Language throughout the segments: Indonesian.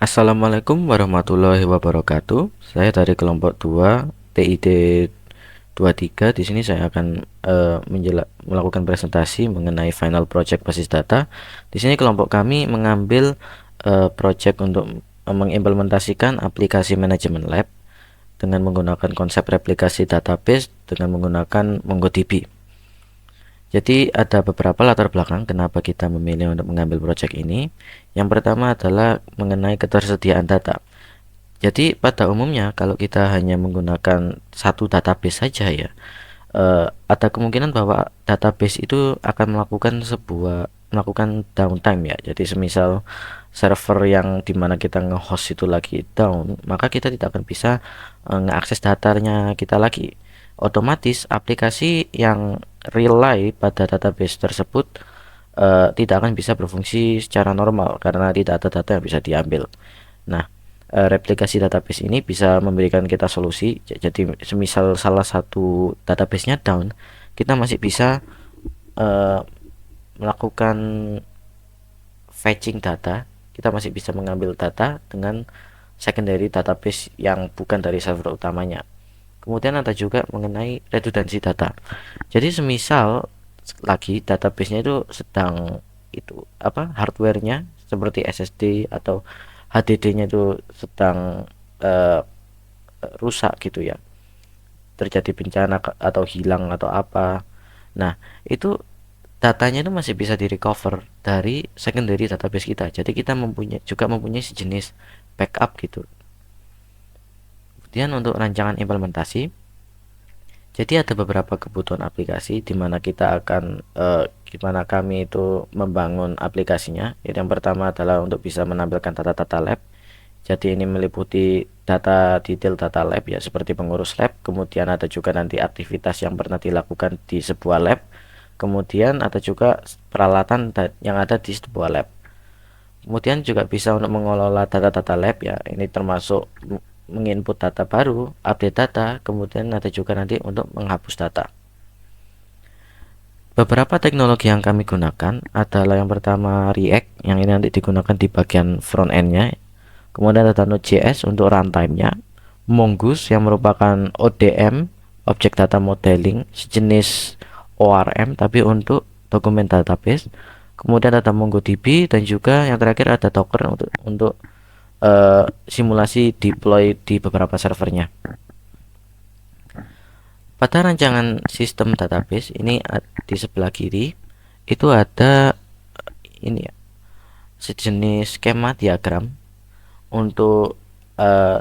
Assalamualaikum warahmatullahi wabarakatuh. Saya dari kelompok 2 TID 23. Di sini saya akan melakukan presentasi mengenai final project basis data. Di sini kelompok kami mengambil project untuk mengimplementasikan aplikasi manajemen lab dengan menggunakan konsep replikasi database dengan menggunakan MongoDB. Jadi ada beberapa latar belakang kenapa kita memilih untuk mengambil project ini. Yang pertama adalah mengenai ketersediaan data. Jadi pada umumnya kalau kita hanya menggunakan satu database saja ya, ada kemungkinan bahwa database itu akan melakukan downtime ya. Jadi semisal server yang dimana kita nge-host itu lagi down, maka kita tidak akan bisa ngeakses datanya kita lagi. Otomatis aplikasi yang rely pada database tersebut tidak akan bisa berfungsi secara normal karena tidak ada data yang bisa diambil. Nah, replikasi database ini bisa memberikan kita solusi. Jadi semisal salah satu database-nya down, kita masih bisa uh, melakukan fetching data. Kita masih bisa mengambil data dengan secondary database yang bukan dari server utamanya. Kemudian ada juga mengenai redundansi data. Jadi semisal lagi database-nya itu sedang itu apa hardware-nya seperti SSD atau HDD-nya itu sedang uh, rusak gitu ya, terjadi bencana atau hilang atau apa. Nah, itu datanya itu masih bisa di recover dari secondary database kita. Jadi kita mempunyai sejenis backup gitu. Kemudian untuk rancangan implementasi, jadi ada beberapa kebutuhan aplikasi di mana kita akan gimana kami itu membangun aplikasinya. Jadi yang pertama adalah untuk bisa menampilkan data-data lab. Jadi ini meliputi detail data lab ya seperti pengurus lab, kemudian ada juga nanti aktivitas yang pernah dilakukan di sebuah lab, kemudian ada juga peralatan yang ada di sebuah lab. Kemudian juga bisa untuk mengelola data-data lab ya, ini termasuk menginput data baru, update data, kemudian ada juga nanti untuk menghapus data. Beberapa teknologi yang kami gunakan adalah yang pertama React, yang ini nanti digunakan di bagian front end-nya. Kemudian ada Node.js untuk runtime-nya, Mongoose yang merupakan ODM, Object Data Modeling, sejenis ORM tapi untuk dokumen database. Kemudian ada MongoDB dan juga yang terakhir ada Docker untuk simulasi deploy di beberapa servernya. Pada rancangan sistem database ini di sebelah kiri itu ada ini ya, sejenis skema diagram untuk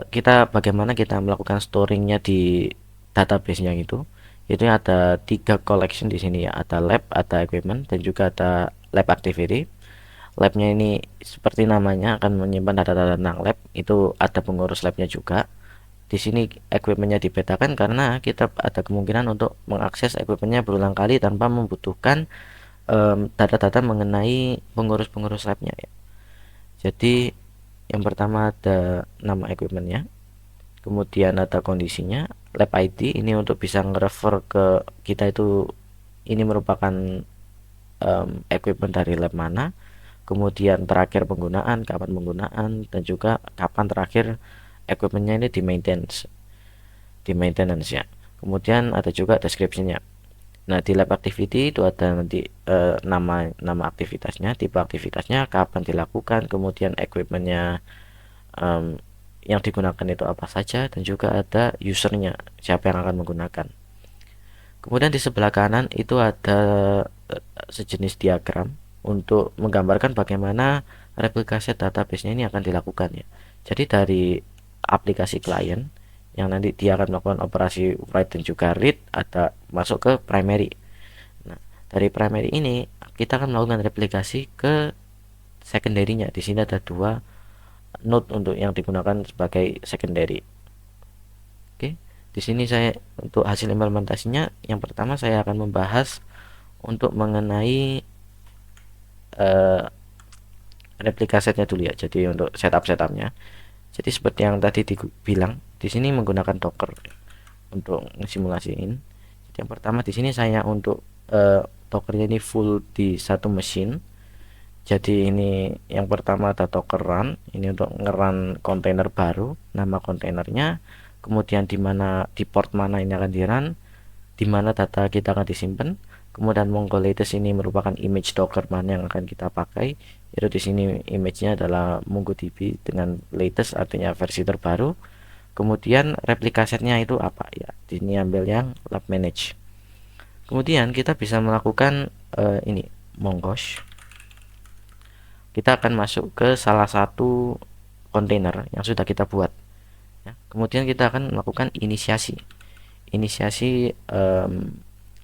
kita bagaimana kita melakukan storingnya di database-nya itu. Itu ada 3 collection di sini ya, ada lab, ada equipment, dan juga ada lab activity. Labnya ini seperti namanya akan menyimpan data-data tentang lab. Itu ada pengurus labnya juga. Di sini equipmentnya dibedakan karena kita ada kemungkinan untuk mengakses equipmentnya berulang kali tanpa membutuhkan data-data mengenai pengurus-pengurus labnya ya. Jadi yang pertama ada nama equipmentnya, kemudian ada kondisinya, lab ID ini untuk bisa nge-refer ke kita itu ini merupakan equipment dari lab mana, kemudian terakhir penggunaan, kapan penggunaan, dan juga kapan terakhir equipmentnya ini di maintenance ya. Kemudian ada juga description-nya. Nah, di lab activity itu ada nanti nama aktivitasnya, tipe aktivitasnya, kapan dilakukan, kemudian equipmentnya um, yang digunakan itu apa saja, dan juga ada usernya, siapa yang akan menggunakan. Kemudian di sebelah kanan itu ada sejenis diagram untuk menggambarkan bagaimana replikasi database-nya ini akan dilakukan ya. Jadi dari aplikasi klien yang nanti dia akan melakukan operasi write dan juga read ada masuk ke primary. Nah, dari primary ini kita akan melakukan replikasi ke secondary-nya. Di sini ada 2 node untuk yang digunakan sebagai secondary. Oke, di sini saya untuk hasil implementasinya yang pertama saya akan membahas untuk mengenai uh, replika setnya dulu ya. Jadi untuk setupnya. Jadi seperti yang tadi dibilang, di sini menggunakan Docker untuk simulasiin. Jadi yang pertama di sini saya untuk Dockernya ini full di satu mesin. Jadi ini yang pertama ada Docker run, ini untuk ngeran kontainer baru, nama kontainernya, kemudian di mana di port mana ini akan di run, di mana data kita akan disimpan. Kemudian Mongo latest ini merupakan image Docker mana yang akan kita pakai. Itu di sini image-nya adalah MongoDB dengan latest artinya versi terbaru. Kemudian replika setnya itu apa ya? Di sini ambil yang lab manage. Kemudian kita bisa melakukan ini mongoose. Kita akan masuk ke salah satu kontainer yang sudah kita buat. Ya. Kemudian kita akan melakukan inisiasi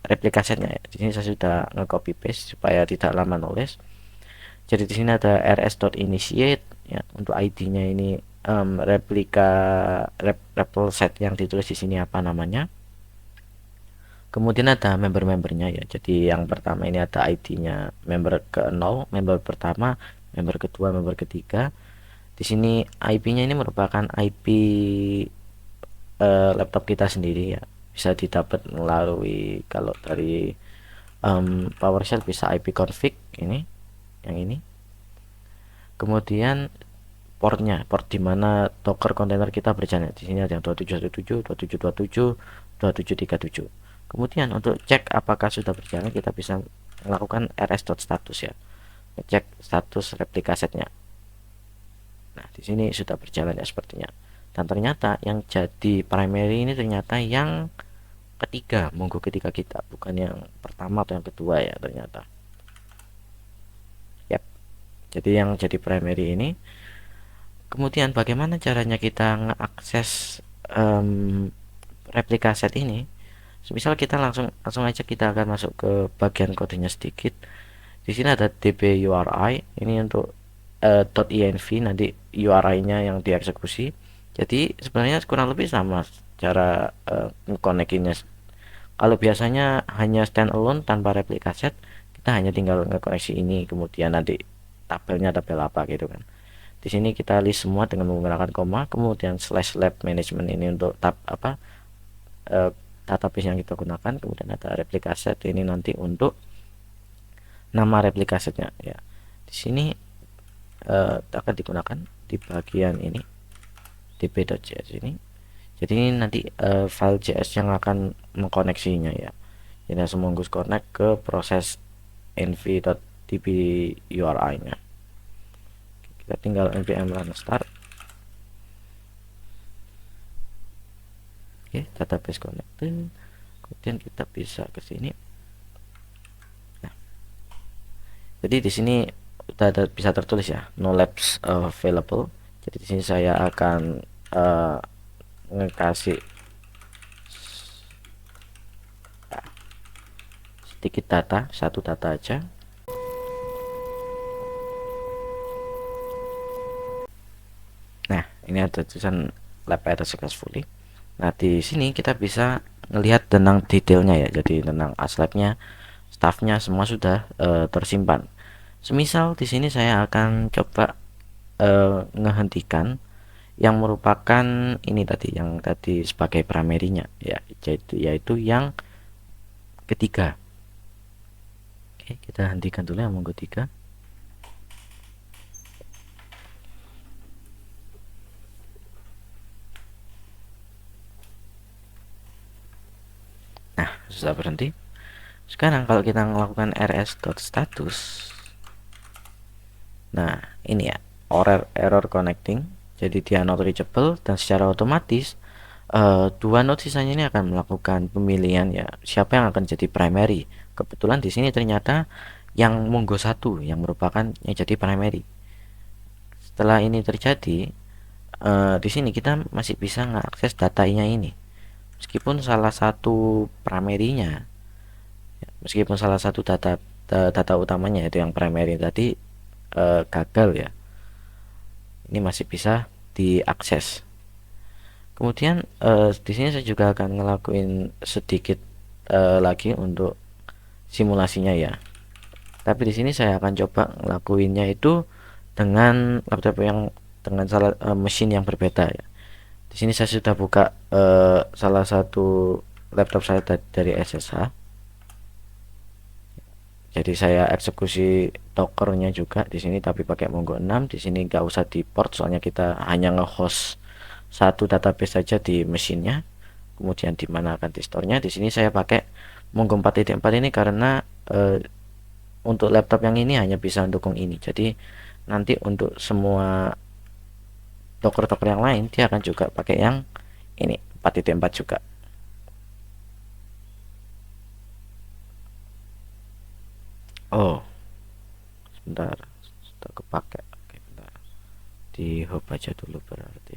replika setnya. Ya. Di sini saya sudah nge-copy paste supaya tidak lama nulis. Jadi di sini ada rs.initiate ya, untuk ID-nya ini replika repl set yang ditulis di sini apa namanya. Kemudian ada member-membernya ya. Jadi yang pertama ini ada ID-nya member ke-0, member pertama, member kedua, member ketiga. Di sini IP-nya ini merupakan IP laptop kita sendiri ya. Bisa didapat melalui kalau dari PowerShell bisa IP config ini, yang ini. Kemudian port di mana Docker kontainer kita berjalan. Di sini ada yang 2717, 2727, 2737. Kemudian untuk cek apakah sudah berjalan kita bisa melakukan rs.status ya. Cek status replika setnya. Nah, di sini sudah berjalan ya sepertinya. Dan ternyata yang jadi primary ini ternyata yang ketiga, Mongo ketiga kita, bukan yang pertama atau yang kedua ya ternyata. Yap. Jadi yang jadi primary ini. Kemudian bagaimana caranya kita mengakses replika set ini? Misal kita langsung aja kita akan masuk ke bagian kodenya sedikit. Di sini ada db URI, ini untuk .env, nanti URI-nya yang dieksekusi. Jadi sebenarnya kurang lebih sama cara ngekonekinnya. Kalau biasanya hanya standalone tanpa replika set, kita hanya tinggal ngekoneksi ini, kemudian nanti tabelnya tabel apa gitu kan. Di sini kita list semua dengan menggunakan koma, kemudian slash lab management ini untuk tab apa database yang kita gunakan, kemudian ada replika set ini nanti untuk nama replika setnya ya. Di sini akan digunakan di bagian ini db.js ini. Jadi ini nanti file JS yang akan mengkoneksinya ya. Jadi langsung menggus connect ke proses env.db URI-nya. Kita tinggal npm run start. Oke, database connected. Kemudian kita bisa ke sini. Nah, jadi di sini udah bisa tertulis ya, no labs available. Jadi di sini saya akan ngekasih sedikit data, satu data aja. Nah, ini ada tulisan lab added successfully. Nah, di sini kita bisa ngelihat tentang detailnya ya. Jadi tentang aslabnya, staffnya semua sudah tersimpan. Semisal di sini saya akan coba ngehentikan yang merupakan ini tadi, yang tadi sebagai primary-nya ya, yaitu yang ketiga. Oke, kita hentikan dulu yang Mongo 3. Nah, sudah berhenti. Sekarang kalau kita melakukan rs.status, nah ini ya, error connecting, jadi dia not reachable, dan secara otomatis dua node sisanya ini akan melakukan pemilihan ya, siapa yang akan jadi primary. Kebetulan di sini ternyata yang Mongo 1 yang merupakan yang jadi primary. Setelah ini terjadi, di sini kita masih bisa mengakses datanya ini. Meskipun salah satu primary-nya, meskipun salah satu data utamanya yaitu yang primary tadi gagal ya, ini masih bisa diakses. Kemudian di sini saya juga akan ngelakuin sedikit lagi untuk simulasinya ya. Tapi di sini saya akan coba ngelakuinnya itu dengan laptop yang dengan salah mesin yang berbeda ya. Di sini saya sudah buka salah satu laptop saya dari SSH. Jadi saya eksekusi Dockernya juga di sini tapi pakai Mongo 6. Di sini nggak usah di port soalnya kita hanya nge-host satu database saja di mesinnya. Kemudian di mana akan di store-nya? Di sini saya pakai Mongo 4.4 ini karena untuk laptop yang ini hanya bisa mendukung ini. Jadi nanti untuk semua Docker-Docker yang lain dia akan juga pakai yang ini 4.4 juga. Oh, sebentar. Sudah kepake. Oke, bentar. Di hub aja dulu berarti.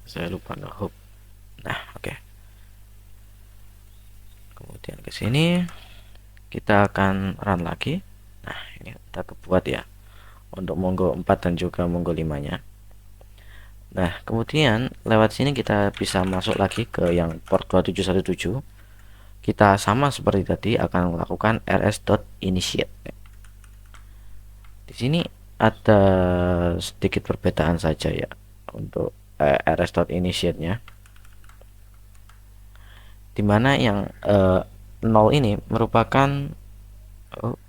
Saya lupa nge-hub. Nah, oke. Kemudian ke sini kita akan run lagi. Nah, ini kita kebuat ya untuk Mongo 4 dan juga Mongo 5-nya. Nah, kemudian lewat sini kita bisa masuk lagi ke yang port 2717. Kita sama seperti tadi akan melakukan rs.initiate. Di sini ada sedikit perbedaan saja ya untuk rs.initiate-nya. Dimana yang 0 ini merupakan oh,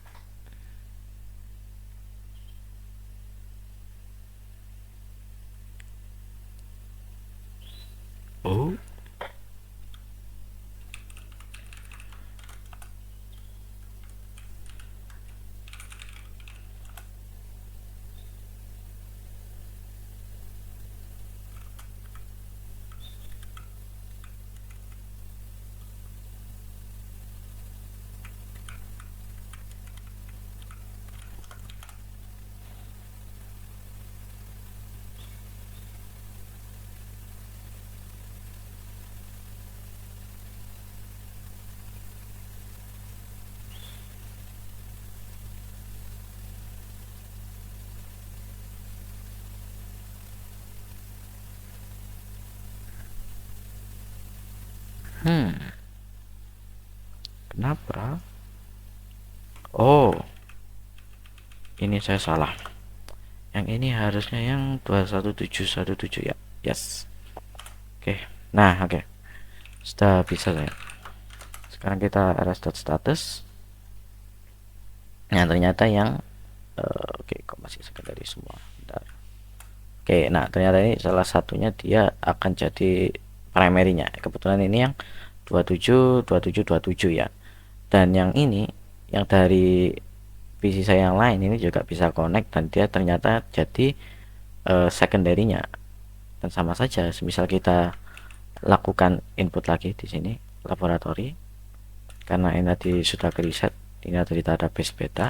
oh kenapa? Oh, ini saya salah. Yang ini harusnya yang 21717 ya. Yes. Oke. Nah, oke. Sudah bisa saya. Sekarang kita rs.status. Nah, ternyata yang oke, kok masih sekundari semua. Bentar. Oke, nah ternyata ini salah satunya dia akan jadi primary-nya. Kebetulan ini yang 27 ya. Dan yang ini yang dari PC saya yang lain ini juga bisa connect dan dia ternyata jadi secondary-nya. Dan sama saja, misal kita lakukan input lagi di sini laboratory karena ini tadi sudah ke reset, ini ada di database beta.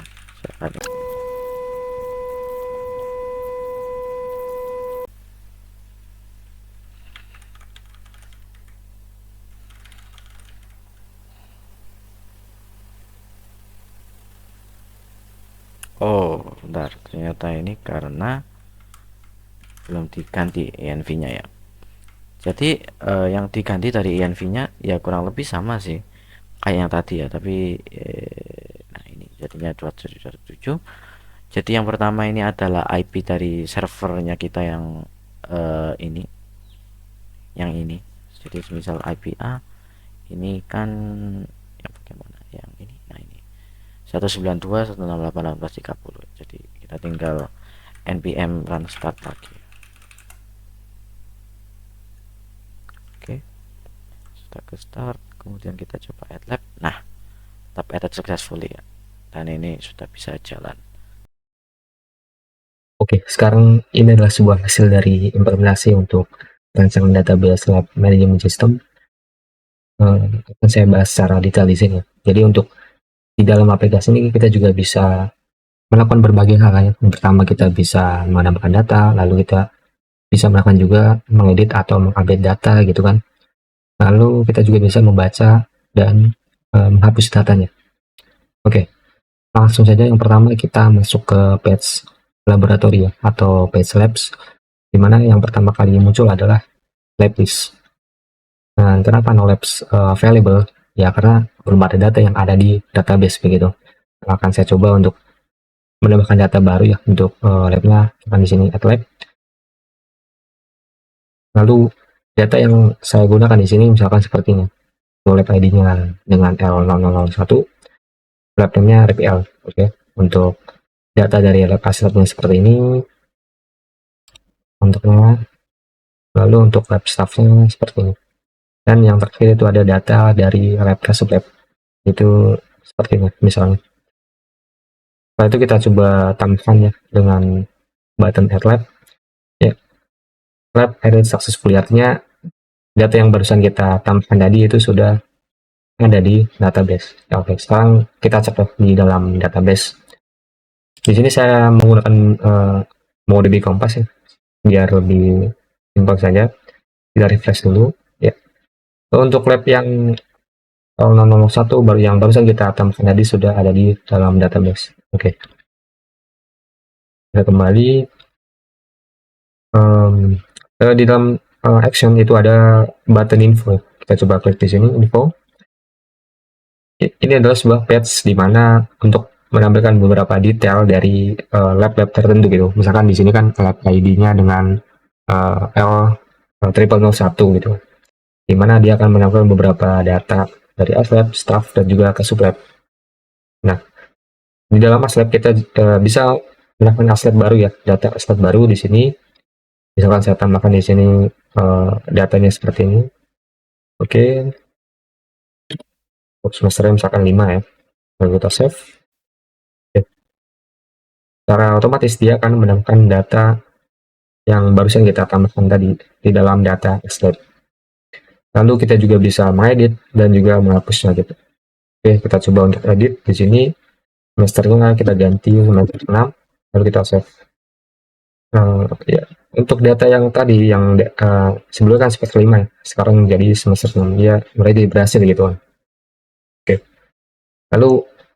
Oh, bentar, ternyata ini karena belum diganti env-nya ya. Jadi yang diganti dari env-nya ya kurang lebih sama sih kayak yang tadi ya, tapi nah ini jadinya 2727. Jadi yang pertama ini adalah IP dari servernya kita yang ini, yang ini. Jadi misal IP A ini kan yang bagaimana yang ini, nah ini 192.168.18.30. Jadi kita tinggal npm run start lagi. Oke, sudah ke start, kemudian kita coba add lab. Nah, tab added successfully ya, dan ini sudah bisa jalan. Oke, sekarang ini adalah sebuah hasil dari implementasi untuk rancangan database lab management system. Akan saya bahas secara detail di sini. Jadi untuk di dalam aplikasi ini kita juga bisa melakukan berbagai hal ya. Yang pertama kita bisa menambahkan data, lalu kita bisa melakukan juga mengedit atau mengupdate data gitu kan. Lalu kita juga bisa membaca dan menghapus datanya. Oke, langsung saja yang pertama kita masuk ke page laboratory ya, atau page labs, di mana yang pertama kali muncul adalah lab list. Nah, kenapa no labs available? Ya karena belum ada data yang ada di database begitu. Akan saya coba untuk menambahkan data baru ya untuk labnya. Akan di sini add lab. Lalu data yang saya gunakan di sini misalkan seperti ini. Lab ID-nya dengan L0001, lab name-nya RPL. Oke. Untuk data dari lab assetnya seperti ini untuknya. Lalu untuk lab staff-nya seperti ini. Dan yang terakhir itu ada data dari lab ke sublab. Itu seperti ini misalnya. Setelah itu kita coba tambahkan ya dengan button add lab. Ya, lab added successfully, artinya data yang barusan kita tambahkan tadi itu sudah ada di database. Ya, oke, sekarang kita cek di dalam database. Di sini saya menggunakan MongoDB Compass ya, biar lebih simpel saja. Kita refresh dulu. Ya. Untuk lab yang 001 yang barusan kita tambahkan tadi sudah ada di dalam database. Oke. Kita kembali. Di dalam action itu ada button info. Kita coba klik di sini info. Ini adalah sebuah page di mana untuk menampilkan beberapa detail dari lab-lab tertentu gitu. Misalkan di sini kan lab ID-nya dengan L0001 gitu. Di mana dia akan menampilkan beberapa data dari ASLab, staff, dan juga ke sublab. Nah, di dalam ASLab kita bisa menambahkan ASLab baru ya, data ASLab baru di sini. Misalkan saya tambahkan di sini datanya seperti ini. Oke. Semesternya misalkan 5 ya. Lalu kita save. Oke. Secara otomatis dia akan menambahkan data yang barusan kita tambahkan tadi di dalam data ASLab. Lalu kita juga bisa mengedit dan juga menghapusnya gitu. Oke, kita coba untuk edit di sini. Semesternya kita ganti semester 6, lalu kita save. Ya. Untuk data yang tadi, yang sebelumnya kan semester 5 ya, sekarang jadi semester 6, dia berarti berhasil gitu kan. Oke. Lalu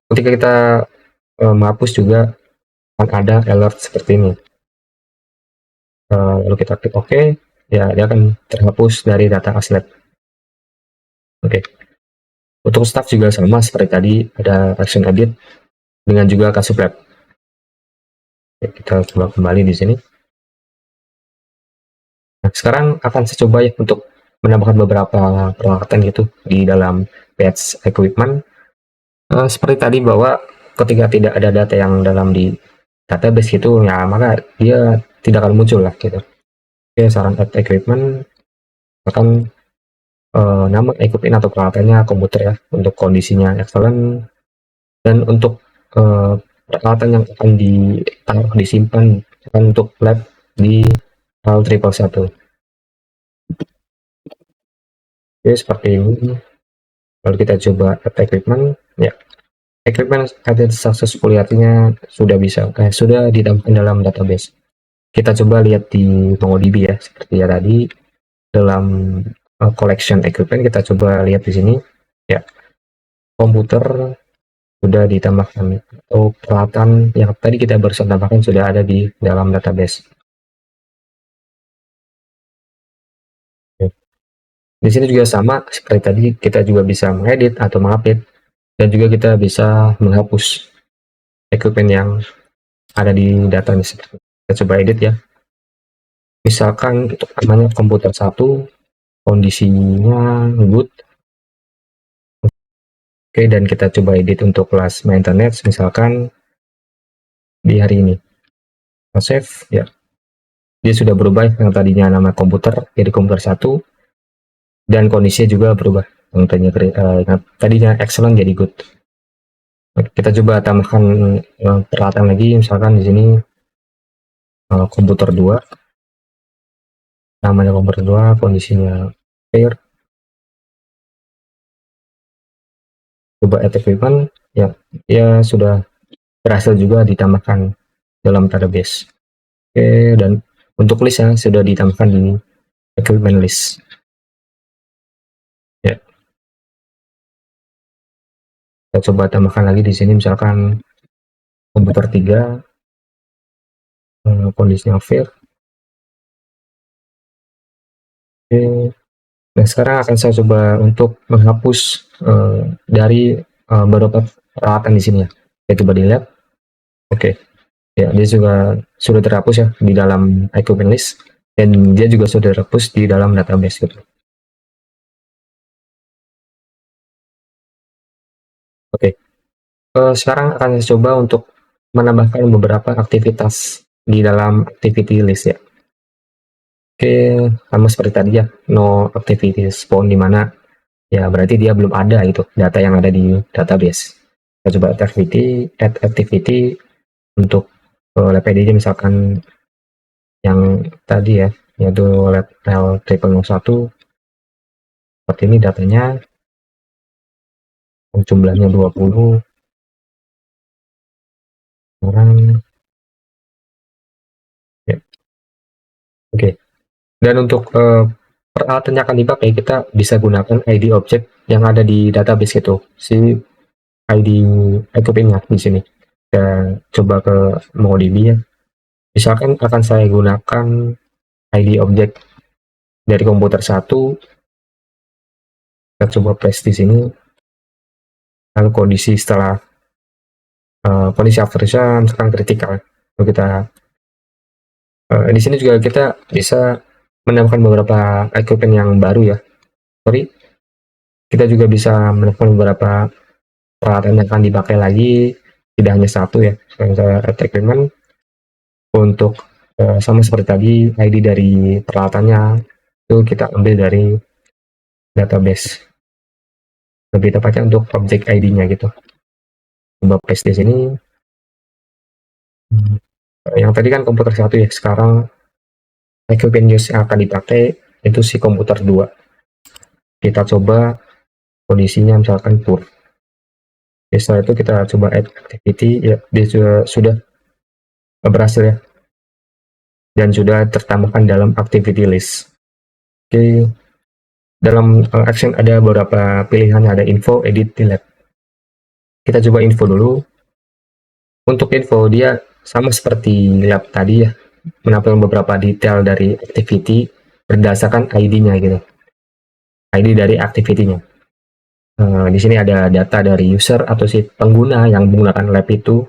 ketika kita menghapus juga akan ada alert seperti ini. Lalu kita klik OK, ya dia akan terhapus dari data ASLab. Oke. Untuk staff juga sama seperti tadi, ada action edit dengan juga ke sublab. Kita coba kembali di sini. Nah, sekarang akan saya coba ya untuk menambahkan beberapa peralatan gitu di dalam page equipment. Seperti tadi bahwa ketika tidak ada data yang dalam di database gitu, ya maka dia tidak akan muncul lah gitu. Oke, saran add equipment akan nama equipment atau peralatannya komputer ya, untuk kondisinya excellent, dan untuk peralatan yang akan ditaruh disimpan akan untuk lab di L111. Oke, seperti ini. Lalu kita coba add equipment. Ya, equipment added successfully, artinya sudah bisa, sudah ditambahkan dalam database. Kita coba lihat di MongoDB ya, seperti ya tadi dalam collection equipment. Kita coba lihat di sini. Ya, komputer sudah ditambahkan, atau peralatan yang tadi kita barusan tambahkan sudah ada di dalam database. Oke. Di sini juga sama seperti tadi, kita juga bisa mengedit atau mengupdate, dan juga kita bisa menghapus equipment yang ada di datanya. Kita coba edit ya. Misalkan untuk namanya komputer 1, kondisinya good. Oke, dan kita coba edit untuk kelas maintenance, misalkan di hari ini. Kita save ya. Dia sudah berubah yang tadinya nama komputer jadi komputer 1, dan kondisinya juga berubah. Yang tadinya excellent jadi good. Kita coba tambahkan peralatan lagi, misalkan di sini komputer 2. Namanya komputer 2, kondisinya fair. Coba add equipment, ya, ya sudah berhasil juga ditambahkan dalam database. Oke, dan untuk list ya sudah ditambahkan di equipment list. Ya. Kita coba tambahkan lagi di sini, misalkan komputer 3, kondisinya fair. Oke. Nah, sekarang akan saya coba untuk menghapus dari beberapa peralatan di sini ya. Saya coba dilihat. Oke. Ya, dia juga sudah terhapus ya di dalam equipment list. dan dia juga sudah terhapus di dalam database gitu. Oke, sekarang akan saya coba untuk menambahkan beberapa aktivitas di dalam activity list ya. Oke, sama seperti tadi ya, no activity spawn, di mana ya berarti dia belum ada itu data yang ada di database. Kita coba add activity untuk lab ID misalkan yang tadi ya, yaitu lab L001. Seperti ini datanya, jumlahnya 20 orang ya. Oke, dan untuk peralatan yang akan dipakai, kita bisa gunakan ID object yang ada di database gitu, si ID equipment-nya di sini. Kita coba ke MongoDB ya. Misalkan akan saya gunakan ID object dari komputer 1, kita coba paste di sini. Lalu kondisi setelah kondisi version sekarang kritikal. Lalu kita di sini juga kita bisa menambahkan beberapa equipment yang baru ya. Sorry, kita juga bisa menambahkan beberapa peralatan yang akan dipakai lagi, tidak hanya satu ya. Sekarang saya add equipment untuk sama seperti tadi, ID dari peralatannya itu kita ambil dari database. Lebih tepatnya untuk objek ID-nya gitu. Coba paste di sini. Yang tadi kan komputer 1 ya, sekarang equipment use yang akan dipakai itu si komputer 2. Kita coba kondisinya misalkan pur. Setelah itu kita coba add activity, ya dia sudah berhasil ya, dan sudah tertambahkan dalam activity list. Oke, dalam action ada beberapa pilihan, ada info, edit, delete. Kita coba info dulu. Untuk info dia sama seperti lab tadi ya, menampilkan beberapa detail dari activity berdasarkan ID-nya gitu, ID dari activity-nya. Di sini ada data dari user atau si pengguna yang menggunakan lab itu,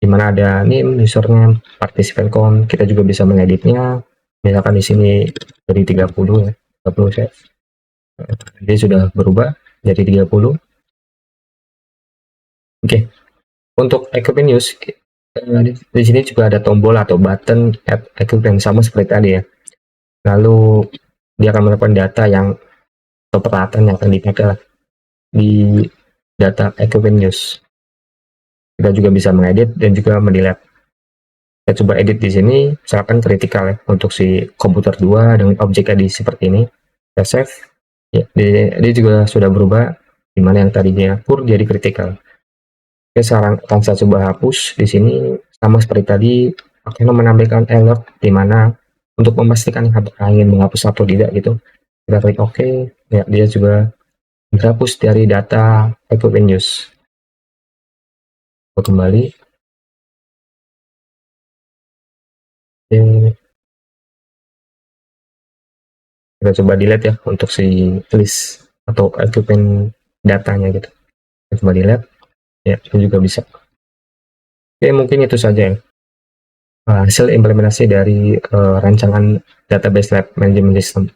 di mana ada name, username, participant count. Kita juga bisa mengeditnya. Misalkan di sini dari 30 ya, 30 set. Dia sudah berubah jadi 30. Oke, untuk equipment use, di sini juga ada tombol atau button add equipment sama seperti tadi ya. Lalu dia akan melakukan data yang atau peralatan yang akan dipakai lah di data equipment use. Kita juga bisa mengedit dan juga mendelete. Kita coba edit di sini, misalkan kritikal ya, untuk si komputer 2 dengan objek ID seperti ini. Kita save, ya, dia juga sudah berubah, dimana yang tadinya pur jadi kritikal. Oke, sekarang akan saya coba hapus di sini, sama seperti tadi, akan menampilkan alert, dimana untuk memastikan ingin menghapus atau tidak gitu, kita klik OK, ya dia juga terhapus dari data equipment use. Kembali. Kita coba delete ya untuk si list atau equipment datanya gitu. Kita coba delete, ya itu juga bisa. Oke, mungkin itu saja ya, hasil implementasi dari rancangan database lab management system.